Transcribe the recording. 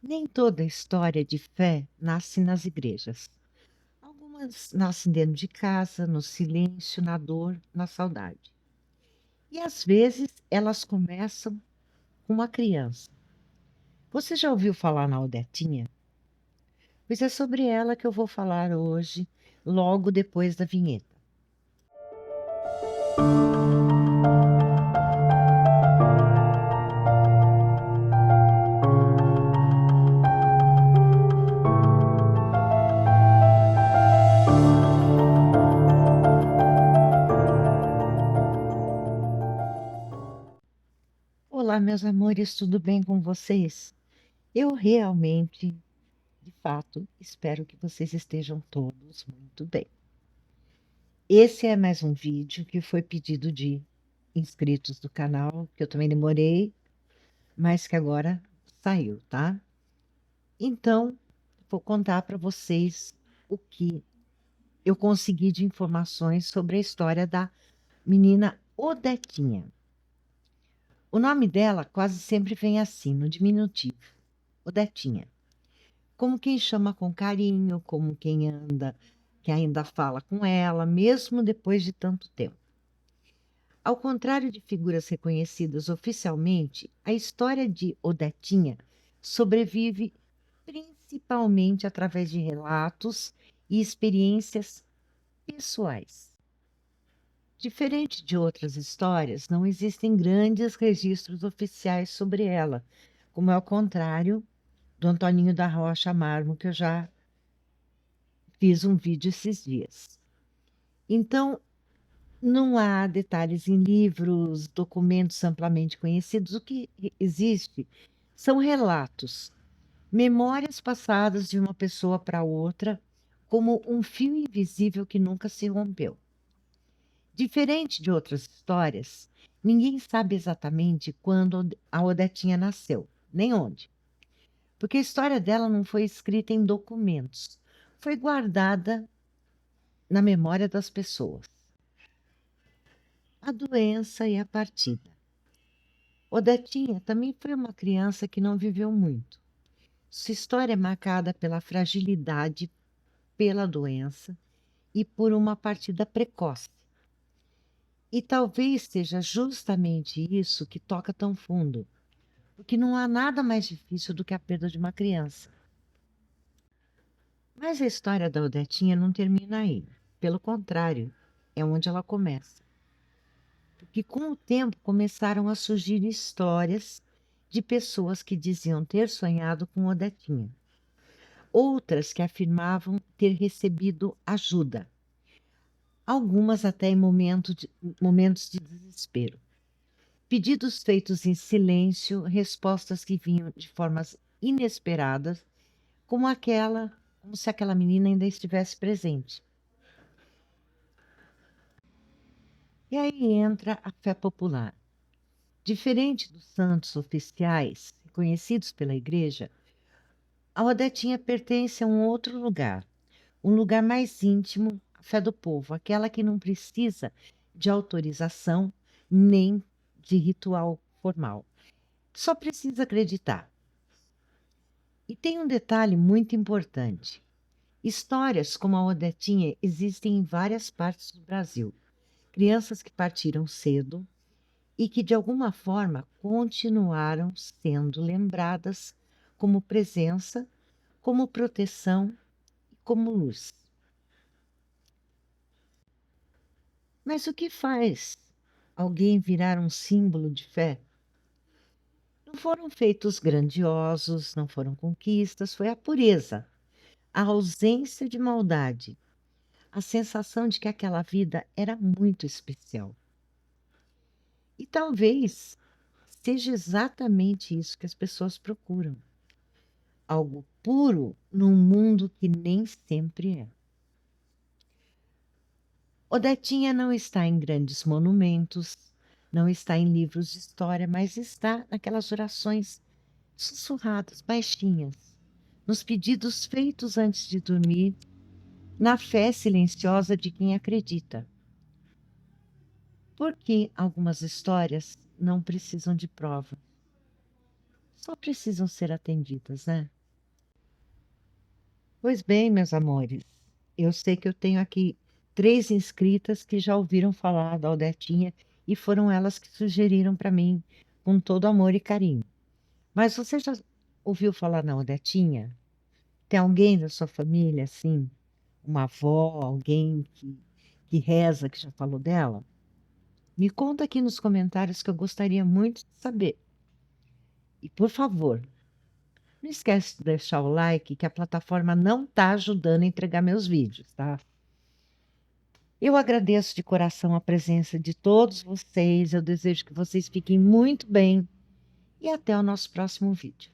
Nem toda história de fé nasce nas igrejas. Algumas nascem dentro de casa, no silêncio, na dor, na saudade. E às vezes elas começam com uma criança. Você já ouviu falar na Odetinha? Pois é sobre ela que eu vou falar hoje, logo depois da vinheta. Olá, meus amores, tudo bem com vocês? Eu realmente, de fato, espero que vocês estejam todos muito bem. Esse é mais um vídeo que foi pedido de inscritos do canal, que eu também demorei, mas que agora saiu, tá? Então, vou contar para vocês o que eu consegui de informações sobre a história da menina Odetinha. O nome dela quase sempre vem assim, no diminutivo, Odetinha. Como quem chama com carinho, como quem anda, que ainda fala com ela, mesmo depois de tanto tempo. Ao contrário de figuras reconhecidas oficialmente, a história de Odetinha sobrevive principalmente através de relatos e experiências pessoais. Diferente de outras histórias, não existem grandes registros oficiais sobre ela, como é ao contrário do Antoninho da Rocha Marmo, que eu já fiz um vídeo esses dias. Então, não há detalhes em livros, documentos amplamente conhecidos. O que existe são relatos, memórias passadas de uma pessoa para outra, como um fio invisível que nunca se rompeu. Diferente de outras histórias, ninguém sabe exatamente quando a Odetinha nasceu, nem onde, porque a história dela não foi escrita em documentos, foi guardada na memória das pessoas. A doença e a partida. Odetinha também foi uma criança que não viveu muito. Sua história é marcada pela fragilidade, pela doença e por uma partida precoce. E talvez seja justamente isso que toca tão fundo, porque não há nada mais difícil do que a perda de uma criança. Mas a história da Odetinha não termina aí. Pelo contrário, é onde ela começa. Porque com o tempo começaram a surgir histórias de pessoas que diziam ter sonhado com Odetinha. Outras que afirmavam ter recebido ajuda, algumas até em momentos de desespero. Pedidos feitos em silêncio, respostas que vinham de formas inesperadas, como se aquela menina ainda estivesse presente. E aí entra a fé popular. Diferente dos santos oficiais reconhecidos pela Igreja, a Odetinha pertence a um outro lugar, um lugar mais íntimo, a fé do povo, aquela que não precisa de autorização nem de ritual formal. Só precisa acreditar. E tem um detalhe muito importante. Histórias como a Odetinha existem em várias partes do Brasil. Crianças que partiram cedo e que, de alguma forma, continuaram sendo lembradas como presença, como proteção e como luz. Mas o que faz alguém virar um símbolo de fé? Não foram feitos grandiosos, não foram conquistas, foi a pureza, a ausência de maldade, a sensação de que aquela vida era muito especial. E talvez seja exatamente isso que as pessoas procuram. Algo puro num mundo que nem sempre é. Odetinha não está em grandes monumentos, não está em livros de história, mas está naquelas orações sussurradas, baixinhas, nos pedidos feitos antes de dormir, na fé silenciosa de quem acredita. Porque algumas histórias não precisam de prova, só precisam ser atendidas, né? Pois bem, meus amores, eu sei que eu tenho aqui 3 inscritas que já ouviram falar da Odetinha e foram elas que sugeriram para mim, com todo amor e carinho. Mas você já ouviu falar na Odetinha? Tem alguém da sua família, assim, uma avó, alguém que reza, que já falou dela? Me conta aqui nos comentários que eu gostaria muito de saber. E por favor, não esquece de deixar o like, que a plataforma não está ajudando a entregar meus vídeos, tá? Eu agradeço de coração a presença de todos vocês. Eu desejo que vocês fiquem muito bem e até o nosso próximo vídeo.